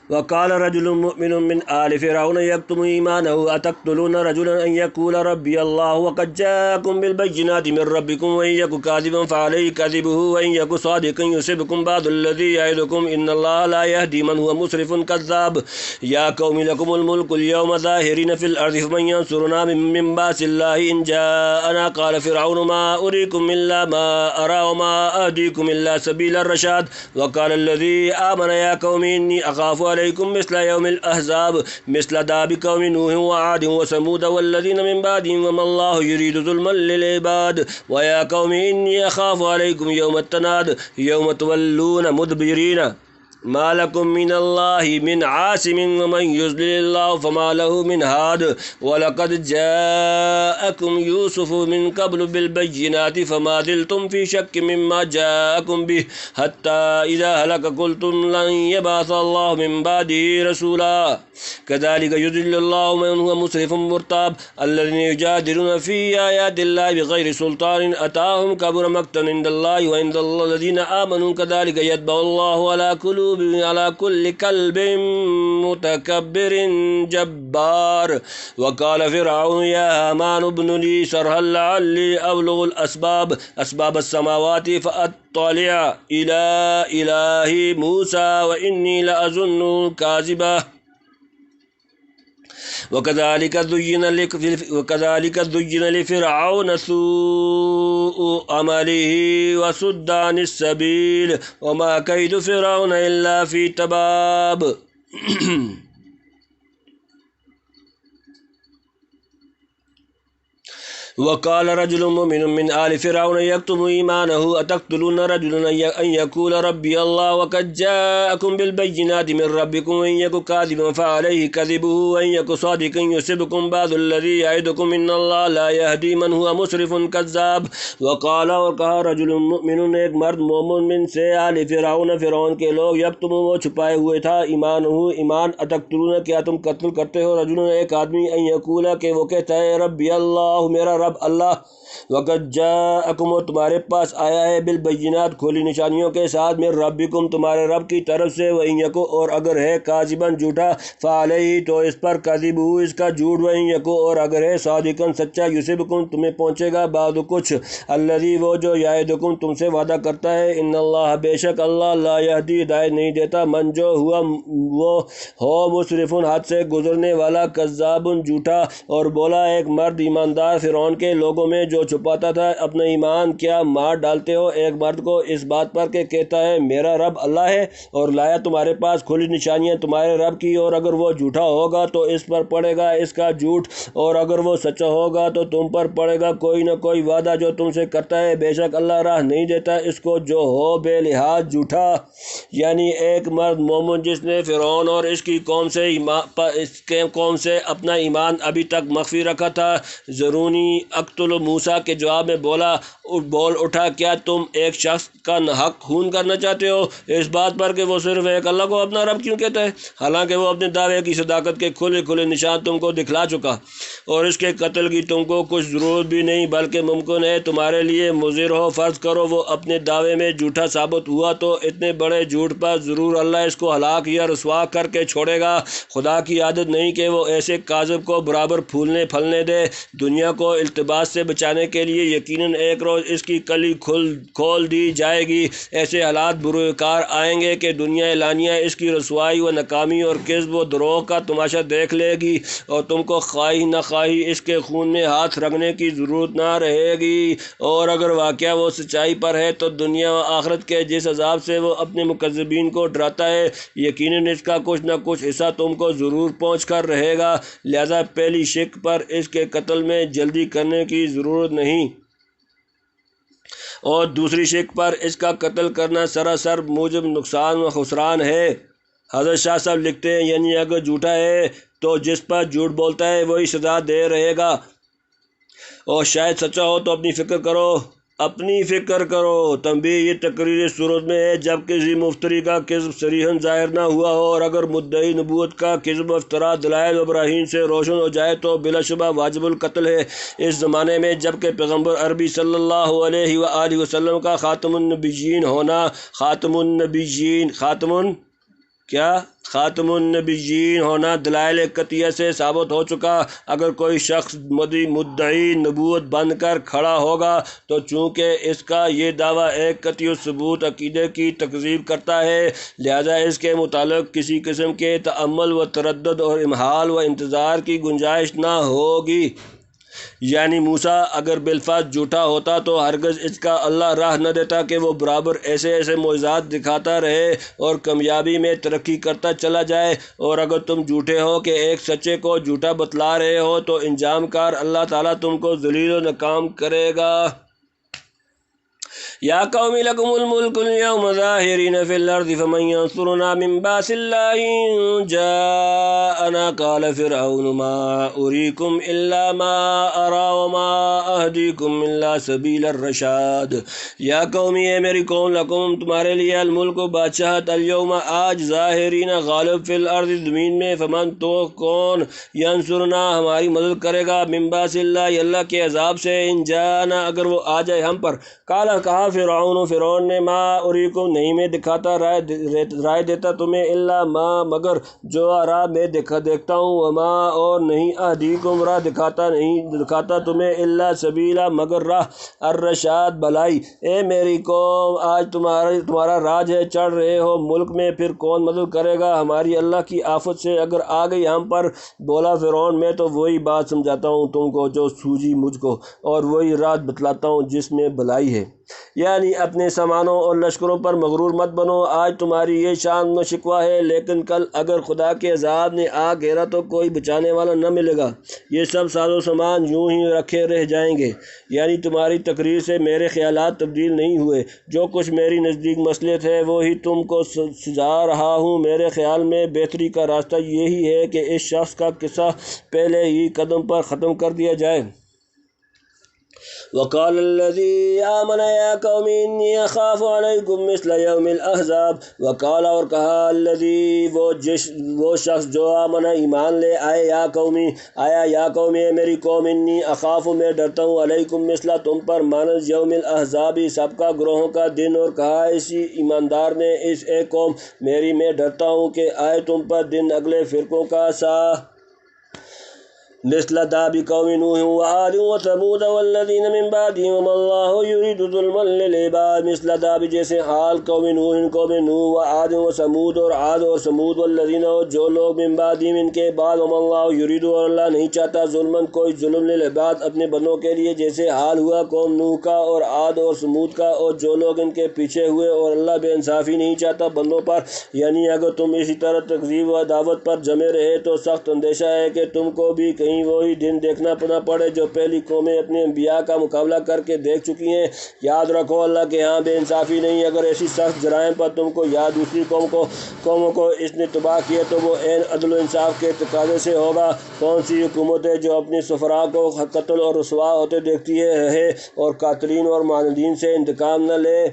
وقال رجل مؤمن من آل فرعون يكتم إيمانه أتقتلون رجلا أن يقول ربي الله وقد جاءكم بالبينات من ربكم وإن يك كاذبا فعليه كذبه وإن يك صادقا يصبكم بعض الذي يعدكم إن الله لا يهدي من هو مسرف كذاب يا قوم لكم الملك اليوم ظاهرين في الأرض فمن ينصرنا من بأس الله إن جاءنا قال فرعون ما أريكم إلا ما أرى وما أهديكم إلا سبيل الرشاد وقال الذي آمن يا قوم إني أخاف عليكم مثل يوم الأحزاب مثل داب قوم نوح وعاد وثمود والذين من بعدهم وما الله يريد ظلما للعباد ويا قوم إني أخاف عليكم يوم التناد يوم تولون مدبرين ما لكم من الله من عاصم ومن يضلل الله فما له من هاد ولقد جاءكم يوسف من قبل بالبينات فما زلتم في شك مما جاءكم به حتى إذا هلك قلتم لن يبعث الله من بعده رسولا كذلك يضل الله من هو مسرف مرتاب الذين يجادلون في آيات الله بغير سلطان أتاهم كبر مقتا عند الله وعند الذين آمنوا كذلك يتبع الله على كل كلب متكبر جبار وقال فرعون يا هامان ابن لي صرحا لعلي أبلغ أسباب السماوات فأطلع إلى إله موسى وإني لأظنه كاذبا وكذلك زين لفرعون سوء عمله وصد عن السبيل وما كيد فرعون إلا في تباب وقال رجل مؤمن من آل فرعون يكتم إيمانه أتقتلون رجلا أن يقول ربي الله وقد جاءكم بالبينات من ربكم وإن يك كاذبا فعليه كذبه وإن يك صادقا يصبكم بعض الذي يعدكم إن الله لا يهدي من هو مسرف كذاب وقال اور کہا رجل مؤمن ایک مرد مومن من سے آل فرعون کے لوگ یکتم وہ چھپائے ہوئے تھا ایمان اتقتلون کیا تم قتل کرتے ہو رجل ایک آدمی ان یقولا کہ وہ کہتا ہے ربی اللہ میرا رب اللہ وقد جاءکم و تمہارے پاس آیا ہے بالبینات کھولی نشانیوں کے ساتھ من ربکم تمہارے رب کی طرف سے وَإِن یکو اور اگر ہے کاذباً جھوٹا فعلیہ تو اس پر کذبہ اس کا جھوٹ وَإِن یکو اور اگر ہے صادقاً سچا یصبکم تمہیں پہنچے گا بعد کچھ الذی وہ جو یعدکم تم سے وعدہ کرتا ہے ان اللہ بے شک اللہ لا یہدی ہدایت نہیں دیتا من جو ہوا وہ ہو مسرف حد سے گزرنے والا کذاب جھوٹا اور بولا ایک مرد ایماندار فرعون کے لوگوں میں جو چھپاتا تھا اپنا ایمان کیا مار ڈالتے ہو ایک مرد کو اس بات پر کہ کہتا ہے میرا رب اللہ ہے اور لایا تمہارے پاس کھلی نشانیاں تمہارے رب کی اور اگر وہ جھوٹا ہوگا تو اس پر پڑے گا اس کا جھوٹ اور اگر وہ سچا ہوگا تو تم پر پڑے گا کوئی نہ کوئی وعدہ جو تم سے کرتا ہے بے شک اللہ راہ نہیں دیتا اس کو جو ہو بے لحاظ جھوٹا یعنی ایک مرد مومن جس نے فرعون اور اس کی قوم سے اپنا ایمان ابھی تک مخفی رکھا تھا ضرونی اقتل موسیٰ کے جواب میں بول اٹھا کیا تم ایک شخص کا حق خون کرنا چاہتے ہو اس بات پر کہ وہ صرف ایک اللہ کو اپنا رب کیوں کہتا ہے حالانکہ وہ اپنے دعوے کی صداقت کے کھلے نشان تم کو دکھلا چکا اور اس کے قتل کی تم کو کچھ ضرورت بھی نہیں بلکہ ممکن ہے تمہارے لیے مضر ہو فرض کرو وہ اپنے دعوے میں جھوٹا ثابت ہوا تو اتنے بڑے جھوٹ پر ضرور اللہ اس کو ہلاک یا رسوا کر کے چھوڑے گا خدا کی عادت نہیں کہ وہ ایسے کاذب کو برابر پھولنے پھلنے دے دنیا کو التباس سے بچانے کے لیے یقیناً ایک روز اس کی کلی کھول دی جائے گی ایسے حالات بروکار آئیں گے کہ دنیا اعلانیہ اس کی رسوائی و ناکامی اور کذب و دروغ کا تماشا دیکھ لے گی اور تم کو خواہی نہ خواہی اس کے خون میں ہاتھ رکھنے کی ضرورت نہ رہے گی اور اگر واقعہ وہ سچائی پر ہے تو دنیا و آخرت کے جس عذاب سے وہ اپنے مکذبین کو ڈراتا ہے یقیناً اس کا کچھ نہ کچھ حصہ تم کو ضرور پہنچ کر رہے گا لہذا پہلی شک پر اس کے قتل میں جلدی کرنے کی ضرورت نہیں اور دوسری شک پر اس کا قتل کرنا سراسر موجب نقصان و خسران ہے حضرت شاہ صاحب لکھتے ہیں یعنی اگر جھوٹا ہے تو جس پر جھوٹ بولتا ہے وہی سزا دے رہے گا اور شاید سچا ہو تو اپنی فکر کرو تنبیہ یہ تقریر صورت میں ہے جب کسی مفتری کا کذب صریحاً ظاہر نہ ہوا ہو اور اگر مدعی نبوت کا کذب و افتراء دلائل و براہین سے روشن ہو جائے تو بلا شبہ واجب القتل ہے اس زمانے میں جب کہ پیغمبر عربی صلی اللہ علیہ وآلہ وسلم کا خاتم النبیین ہونا کیا خاتم النبیین ہونا دلائل قطعیہ سے ثابت ہو چکا۔ اگر کوئی شخص مدعی نبوت بن کر کھڑا ہوگا تو چونکہ اس کا یہ دعویٰ ایک قطعی الثبوت عقیدے کی تکذیب کرتا ہے، لہذا اس کے متعلق کسی قسم کے تأمل و تردد اور امہال و انتظار کی گنجائش نہ ہوگی۔ یعنی موسیٰ اگر بالفعل جھوٹا ہوتا تو ہرگز اس کا اللہ راہ نہ دیتا کہ وہ برابر ایسے ایسے معجزات دکھاتا رہے اور کامیابی میں ترقی کرتا چلا جائے۔ اور اگر تم جھوٹے ہو کہ ایک سچے کو جھوٹا بتلا رہے ہو تو انجام کار اللہ تعالیٰ تم کو ذلیل و ناکام کرے گا۔ یا قوم لکم الملک اليوم ظاہرین فی الارض فمن ینصرنا من باس اللہ ان جاءنا قال فرعون ما اریکم الا ما ارا وما اہدیکم الا سبیل الرشاد۔ یا قومی اے میری قوم لکم تمہارے لیے الملک بادشاہت اليوم آج ظاہرین غالب فی الارض زمین میں، فمن تو کون، ینصرنا ہماری مدد کرے گا، من باس اللہ اللہ کے عذاب سے، ان جاءنا اگر وہ آ جائے ہم پر، کالا کہا فرعون نے، ما اریکم نہیں میں دکھاتا رائے دیتا تمہیں، الا ما مگر جو راہ میں دیکھتا ہوں، وما اور نہیں اہدیکم راہ دکھاتا تمہیں، الا سبیلا مگر راہ الرشاد بھلائی۔ اے میری قوم آج تمہارا راج ہے، چڑھ رہے ہو ملک میں، پھر کون مدد کرے گا ہماری اللہ کی آفت سے اگر آ گئی ہم پر؟ بولا فرعون میں تو وہی بات سمجھاتا ہوں تم کو جو سوجی مجھ کو، اور وہی راہ بتلاتا ہوں جس میں بھلائی ہے۔ یعنی اپنے سامانوں اور لشکروں پر مغرور مت بنو، آج تمہاری یہ شان و شکوہ ہے، لیکن کل اگر خدا کے عذاب نے آ گھیرا تو کوئی بچانے والا نہ ملے گا، یہ سب ساز و سامان یوں ہی رکھے رہ جائیں گے۔ یعنی تمہاری تقریر سے میرے خیالات تبدیل نہیں ہوئے، جو کچھ میری نزدیک مسئلے تھے وہی تم کو سجا رہا ہوں۔ میرے خیال میں بہتری کا راستہ یہی ہے کہ اس شخص کا قصہ پہلے ہی قدم پر ختم کر دیا جائے۔ وقال الذي آمن یا قوم انی اخاف علیکم مثل یوم الاحزاب۔ وقال اور کہا الذی وہ شخص جو آمن ایمان لے آئے، یا قومی آیا یا قوم اے میری قوم، انی اخاف میں ڈرتا ہوں، علیکم مثل تم پر، مانند یوم الاحزاب سب کا گروہوں کا دن۔ اور کہا اسی ایماندار نے، اس اے قوم میری میں ڈرتا ہوں کہ آئے تم پر دن اگلے فرقوں کا سا مثل داب قوم نوح وعاد وثمود والذین من بعدهم وما اللہ یرید ظلما للعباد۔ مثل داب جیسے حال قوم نوح وعاد وثمود اور عاد اور ثمود، والذین اور جو لوگ من بعدهم ان کے بعد، وما اللہ یرید اور اللہ نہیں چاہتا ظلما کوئی ظلم للعباد اپنے بندوں کے لیے، جیسے حال ہوا قوم نوح کا اور عاد اور ثمود کا اور جو لوگ ان کے پیچھے ہوئے، اور اللہ بے انصافی نہیں چاہتا بندوں پر۔ یعنی اگر تم اسی طرح تکذیب و دعوت پر جمے رہے تو سخت اندیشہ ہے کہ تم کو بھی کہیں وہی دن دیکھنا نہ پڑے جو پہلی قومیں اپنے انبیاء کا مقابلہ کر کے دیکھ چکی ہیں۔ یاد رکھو اللہ کے ہاں بے انصافی نہیں۔ اگر ایسی سخت جرائم پر تم کو یا دوسری قوموں کو اس نے تباہ کیا تو وہ عین عدل و انصاف کے تقاضے سے ہوگا۔ کون سی حکومت ہے جو اپنی سفراء کو قتل اور رسوا ہوتے دیکھتی ہے اور قاتلین اور معاندین سے انتقام نہ لے؟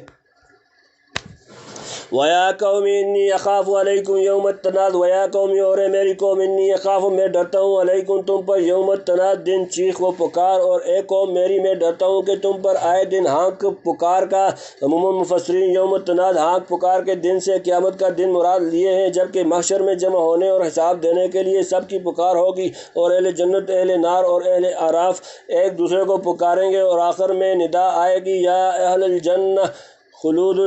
وَيَا قَوْمِ إِنِّي أَخَافُ عَلَيْكُمْ يَوْمَ التَّنَادِ۔ وَيَا قَوْمِ اور میری قوم، إِنِّي أَخَافُ میں ڈرتا ہوں، علیکم تم پر، یوم التناد دن چیخ و پکار، اور اے قوم میری میں ڈرتا ہوں کہ تم پر آئے دن ہانک پکار کا۔ عموماً مفسرین یوم التناد ہانک پکار کے دن سے قیامت کا دن مراد لیے ہیں، جبکہ محشر میں جمع ہونے اور حساب دینے کے لیے سب کی پکار ہوگی، اور اہل جنت، اہل نار اور اہل اعراف ایک دوسرے کو پکاریں گے، اور آخر میں ندا آئے گی، یا اہل الجنہ خلود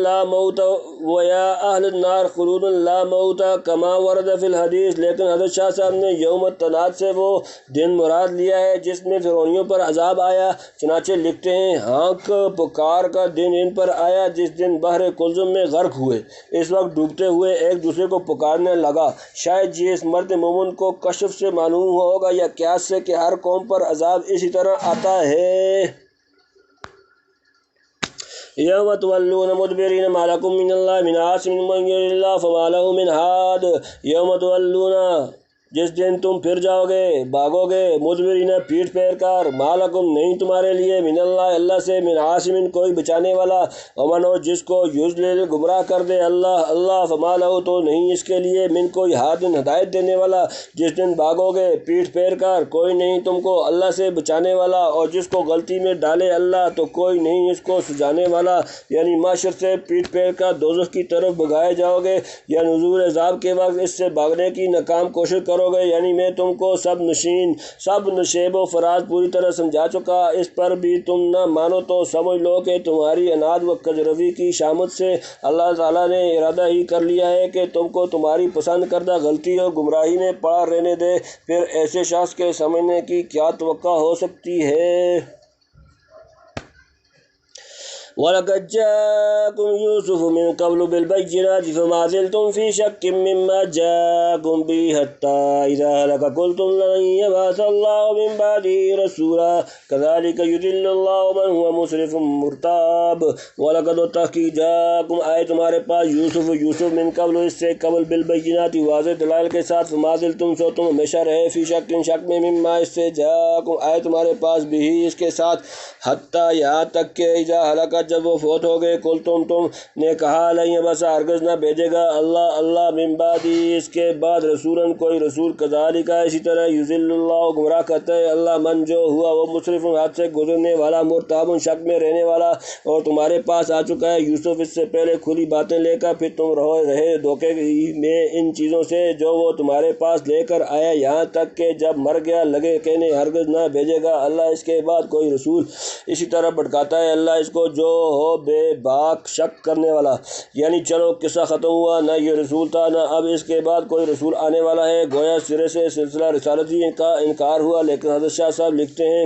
لا موت ویا اہل النار خلود لا موت کما ورد فی الحدیث۔ لیکن حضرت شاہ صاحب نے یوم التناد سے وہ دن مراد لیا ہے جس میں فرعونیوں پر عذاب آیا، چنانچہ لکھتے ہیں ہانک پکار کا دن ان پر آیا جس دن بحر کلثم میں غرق ہوئے، اس وقت ڈوبتے ہوئے ایک دوسرے کو پکارنے لگا۔ شاید یہ اس مرد مومن کو کشف سے معلوم ہوگا یا قیاس سے کہ ہر قوم پر عذاب اسی طرح آتا ہے۔ یوم تولون مدبرین ما لکم من اللہ من عاصم من یضلل اللہ فما له من ہاد۔ یوم تولون جس دن تم پھر جاؤ گے بھاگو گے مدبرین پیٹھ پھیر کر، مالکم نہیں تمہارے لیے من اللہ سے من عاصم کوئی بچانے والا، امن ہو جس کو یضلل گمراہ کر دے اللہ فما لہ تو نہیں اس کے لیے من کوئی ہادٍ ہدایت دینے والا۔ جس دن بھاگو گے پیٹھ پھیر کر کوئی نہیں تم کو اللہ سے بچانے والا، اور جس کو غلطی میں ڈالے اللہ تو کوئی نہیں اس کو سجانے والا۔ یعنی محشر سے پیٹھ پھیر کر دوزخ کی طرف بھگائے جاؤ گے یا نزول عذاب کے وقت اس سے بھاگنے کی ناکام کوشش کرو گے۔ یعنی میں تم کو سب نشیب و فراز پوری طرح سمجھا چکا، اس پر بھی تم نہ مانو تو سمجھ لو کہ تمہاری عناد و کجروی کی شامت سے اللہ تعالیٰ نے ارادہ ہی کر لیا ہے کہ تم کو تمہاری پسند کردہ غلطی اور گمراہی میں پڑا رہنے دے، پھر ایسے شخص کے سمجھنے کی کیا توقع ہو سکتی ہے۔ وَلَقَدْ جَاءَكُمْ يُوسُفُ مِنْ قَبْلُ بِالْبَيِّنَاتِ فَمَا زِلْتُمْ فِي شَكٍّ مِّمَّا جَاءَكُمْ بِهِ حَتَّى إِذَا هَلَكَ قُلْتُمْ لَن يَبْعَثَ اللَّهُ مِن بَعْدِهِ رَسُولًا كَذَلِكَ يُضِلُّ اللَّهُ مَنْ هُوَ مُسْرِفٌ مُرْتَابٌ۔ وَلَقَدْ تحقیق جاءَكُمْ آئے تمہارے پاس یوسف من قبل اس سے قبل بالبینات واضح دلائل کے ساتھ، فما زلتم سو تم ہمیشہ رہے فی شک میں مما اس سے جاءکم آئے تمہارے پاس بھی اس کے ساتھ، حتیٰ یہاں تک کہ اذا ہلاکت جب وہ فوت ہو گئے، قل تم نے کہا لن یبعث ہرگز نہ بھیجے گا اللہ من بعدی اس کے بعد رسولاً کوئی رسول، کذالک اسی طرح یضل اللہ گمراہ کرتا ہے اللہ من جو ہوا وہ مسرف حد سے گزرنے والا، مرتاب شک میں رہنے والا۔ اور تمہارے پاس آ چکا ہے یوسف اس سے پہلے کھلی باتیں لے کر، پھر تم رہے دھوکے میں ان چیزوں سے جو وہ تمہارے پاس لے کر آیا، یہاں تک کہ جب مر گیا لگے کہنے ہرگز نہ بھیجے گا اللہ اس کے بعد کوئی رسول۔ اسی طرح بھٹکاتا ہے اللہ اس کو جو ہو بے باک شک کرنے والا۔ یعنی چلو قصہ ختم ہوا، نہ یہ رسول تھا نہ اب اس کے بعد کوئی رسول آنے والا ہے، گویا سرے سے سلسلہ رسالتی کا انکار ہوا۔ لیکن حضرت شاہ صاحب لکھتے ہیں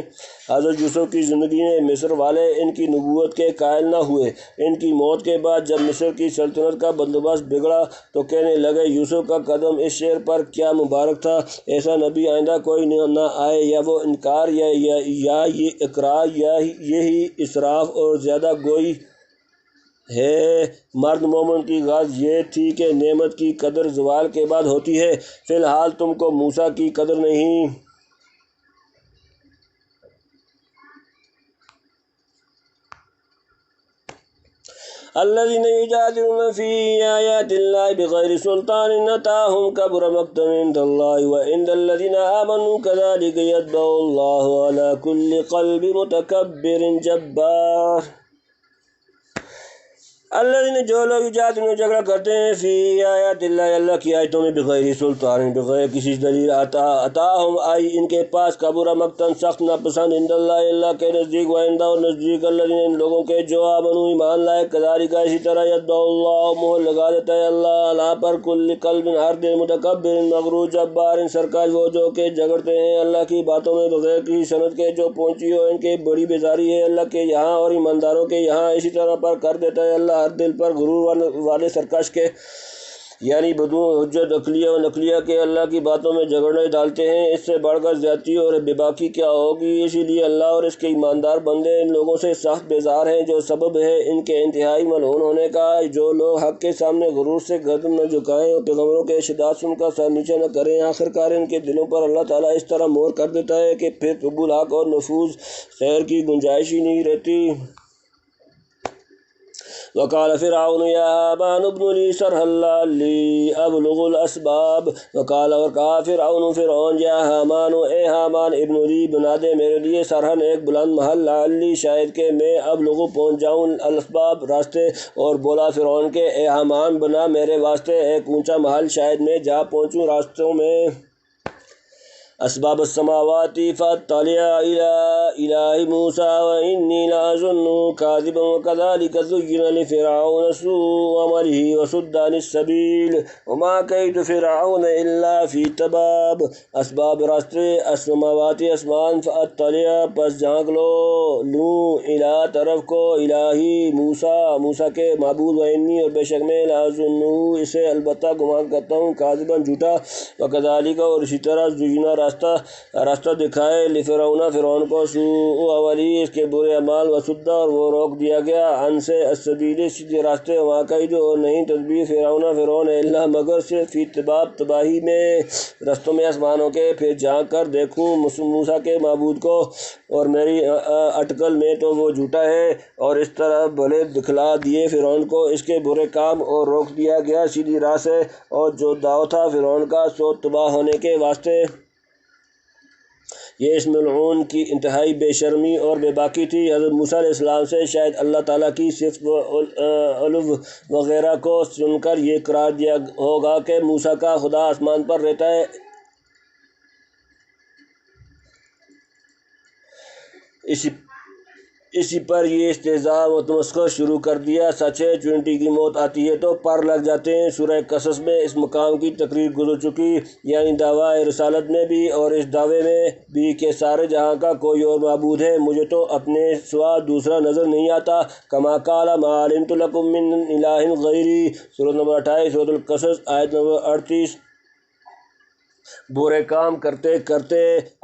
حضرت یوسف کی زندگی میں مصر والے ان کی نبوت کے قائل نہ ہوئے۔ ان کی موت کے بعد جب مصر کی سلطنت کا بندوبست بگڑا تو کہنے لگے یوسف کا قدم اس شعر پر کیا مبارک تھا، ایسا نبی آئندہ کوئی نہ آئے، یا وہ انکار یا یہ اقرار یا یہی اسراف اور زیادہ گوئی ہے۔ مرد مومن کی غرض یہ تھی کہ نعمت کی قدر زوال کے بعد ہوتی ہے، فی الحال تم کو موسیٰ کی قدر نہیں۔ الذين يجادلون في آيات الله بغير سلطان أتاهم كبر مقتا عند الله وعند الذين آمنوا كذلك يطبع الله على كل قلب متكبر جبار۔ الذين جو لوگ یجادلون جھگڑا کرتے ہیں فی آیات اللہ اللہ کی آیتوں میں بغیر سلطان بغیر کسی دلیل، عطاہم آئی ان کے پاس کبر مقتا سخت ناپسند عند اللہ اللہ کے نزدیک، وعند اور نزدیک الذین ان لوگوں کے جو آمنوا ایمان لائے، کذالک اسی طرح یطبع اللہ مہر لگا دیتا ہے اللہ علی پر کل قلب ہر دل متکبر مغرور جبار سرکش وہ جو کہ جھگڑتے ہیں اللہ کی باتوں میں بغیر کسی سند کے، جو پہنچی ہو ان کے بڑی بیزاری ہے اللہ کے یہاں اور ایمانداروں کے یہاں، اسی طرح پر کر دیتا ہے اللہ ہر دل پر غرور والے سرکش کے، یعنی بدون حجت عقلیہ و نقلیہ کے اللہ کی باتوں میں جھگڑنے ڈالتے ہیں۔ اس سے بڑھ کر زیادتی اور بے باکی کیا ہوگی، اسی لیے اللہ اور اس کے ایماندار بندے ان لوگوں سے سخت بیزار ہیں جو سبب ہے ان کے انتہائی ملعون ہونے کا۔ جو لوگ حق کے سامنے غرور سے گردن نہ جھکائیں اور پیغمبروں کے ارشادات سن کر سر نیچے نہ کریں، آخرکار ان کے دلوں پر اللہ تعالیٰ اس طرح مہر کر دیتا ہے کہ پھر قبول حق اور نفوذ خیر کی گنجائش ہی نہیں رہتی۔ وقال فرعون یا ہامان ابن لی صرحا لعلی ابلغ الاسباب۔ وقال اور کہا فرعون یا ہامان اے ہامان ابن لی بنا دے میرے لیے صرحا ایک بلند محل، لعلی شاید کہ میں ابلغ پہنچ جاؤں الاسباب راستے، اور بولا فرعون کہ اے ہامان بنا میرے واسطے ایک اونچا محل شاید میں جا پہنچوں راستوں میں۔ اسباب السماوات فاطلع الى الہ موسیٰ وانی لأظنہ کاذبا وکذلک زین لفرعون سوء عملہ وصد عن السبیل وما کید فرعون الا فی تباب۔ اسباب راستے السماوات اسمان، فاطلع پس جھانک لوں الہ طرف کو الہی موسیٰ کے معبود، وانی اور بے شک میں لأظنہ اسے البتہ گمان کرتا ہوں کاذبا جھوٹا، وکذلک اور اسی طرح زینا راستہ دکھائے فرعون کو سوء اولی اس کے برے اعمال وسدہ اور وہ روک دیا گیا عن سے السبیل سیدھے راستے وہاں کئی جو نہیں تدبیر فرعون اللہ مگر سے فی تباہی میں رستوں میں آسمانوں کے پھر جھانک کر دیکھوں موسیٰ کے معبود کو اور میری اٹکل میں تو وہ جھوٹا ہے اور اس طرح بھلے دکھلا دیے فرعون کو اس کے برے کام اور روک دیا گیا سیدھی راہ سے اور جو داؤ تھا فرعون کا سو تباہ ہونے کے واسطے یہ اس ملعون کی انتہائی بے شرمی اور بے باکی تھی۔ حضرت موسیٰ علیہ السلام سے شاید اللہ تعالیٰ کی صفت و علو وغیرہ کو سن کر یہ قرار دیا ہوگا کہ موسیٰ کا خدا آسمان پر رہتا ہے، اسی پر یہ استہزاء و تمسخر شروع کر دیا۔ سچ ہے چونٹی کی موت آتی ہے تو پر لگ جاتے ہیں۔ سورہ قصص میں اس مقام کی تقریر گزر چکی، یعنی دعویٰ رسالت میں بھی اور اس دعوے میں بھی کہ سارے جہاں کا کوئی اور معبود ہے، مجھے تو اپنے سوا دوسرا نظر نہیں آتا۔ کما قال ما علمت لکم من الہ غیری، سورۃ نمبر 28 سورۃ القصص آیت نمبر 38۔ برے کام کرتے کرتے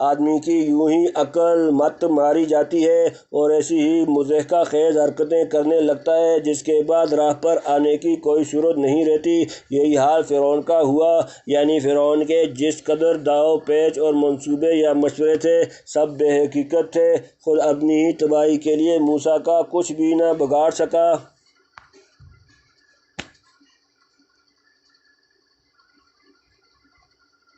آدمی کی یوں ہی عقل مت ماری جاتی ہے اور ایسی ہی مضحکہ خیز حرکتیں کرنے لگتا ہے جس کے بعد راہ پر آنے کی کوئی صورت نہیں رہتی۔ یہی حال فرعون کا ہوا، یعنی فرعون کے جس قدر داؤ پیچ اور منصوبے یا مشورے تھے سب بے حقیقت تھے، خود اپنی ہی تباہی کے لیے موسیٰ کا کچھ بھی نہ بگاڑ سکا۔